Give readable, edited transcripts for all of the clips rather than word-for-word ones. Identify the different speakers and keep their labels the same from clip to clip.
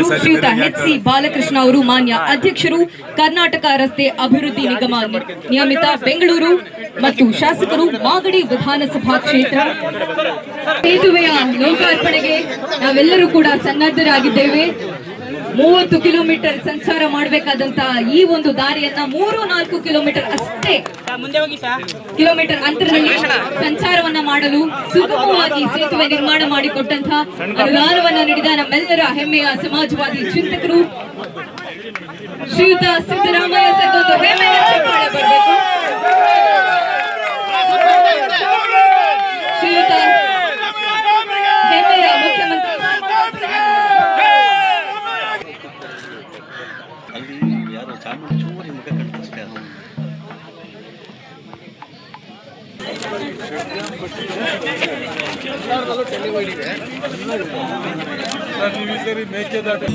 Speaker 1: ಶ್ರೀಯುತ ಎಚ್.ಸಿ. ಬಾಲಕೃಷ್ಣ ಅವರು ಮಾನ್ಯ ಅಧ್ಯಕ್ಷರು, ಕರ್ನಾಟಕ ರಸ್ತೆ ಅಭಿವೃದ್ಧಿ ನಿಗಮ ನಿಯಮಿತ ಬೆಂಗಳೂರು ಮತ್ತು ಶಾಸಕರು, ಮಾಗಡಿ ವಿಧಾನಸಭಾ ಕ್ಷೇತ್ರ. ಸೇತುವೆಯ ಲೋಕಾರ್ಪಣೆಗೆ ನಾವೆಲ್ಲರೂ ಕೂಡ ಸನ್ನದ್ಧರಾಗಿದ್ದೇವೆ. 30 ಕಿಲೋಮೀಟರ್ ಸಂಚಾರ ಮಾಡಬೇಕಾದಂತಹ ಈ ಒಂದು ದಾರಿಯನ್ನ 3-4 ಕಿಲೋಮೀಟರ್ ಅಷ್ಟೇ ಕಿಲೋಮೀಟರ್ ಅಂತರದಲ್ಲಿ ಸಂಚಾರವನ್ನ ಮಾಡಲು ಸುಗಮವಾಗಿ ಸೇತುವೆ ನಿರ್ಮಾಣ ಮಾಡಿಕೊಟ್ಟಂತಹ ಅನುದಾನವನ್ನ ನೀಡಿದ ನಮ್ಮೆಲ್ಲರ ಹೆಮ್ಮೆಯ ಸಮಾಜವಾದಿ ಚಿಂತಕರು ಶ್ರೀಯುತ ಸಿದ್ದರಾಮಯ್ಯ ಸರ್ಗೊಂದು ಹೆಮ್ಮೆಯ ಚಪ್ಪಾಳೆ ಬರಬೇಕು. ಶ್ರೀಯುತ ಹೆಮ್ಮೆಯ ಮುಖ್ಯಮಂತ್ರಿ
Speaker 2: ಮೇಕೆದಾಟು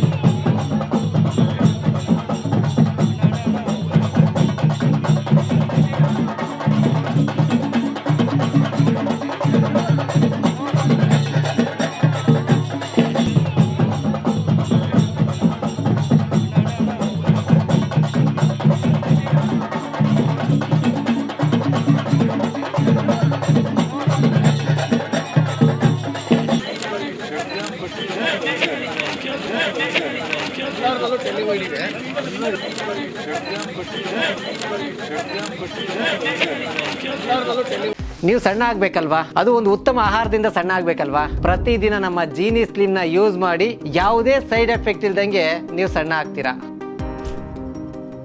Speaker 3: ನೀವು ಸಣ್ಣ ಆಗ್ಬೇಕಲ್ವಾ? ಅದು ಒಂದು ಉತ್ತಮ ಆಹಾರದಿಂದ ಸಣ್ಣ ಆಗ್ಬೇಕಲ್ವಾ? ಪ್ರತಿದಿನ ನಮ್ಮ ಜೀನಿ ಸ್ಲಿಮ್ ನ ಯೂಸ್ ಮಾಡಿ ಯಾವುದೇ ಸೈಡ್ ಎಫೆಕ್ಟ್ ಇಲ್ದಂಗೆ ನೀವು ಸಣ್ಣ ಆಗ್ತೀರಾ.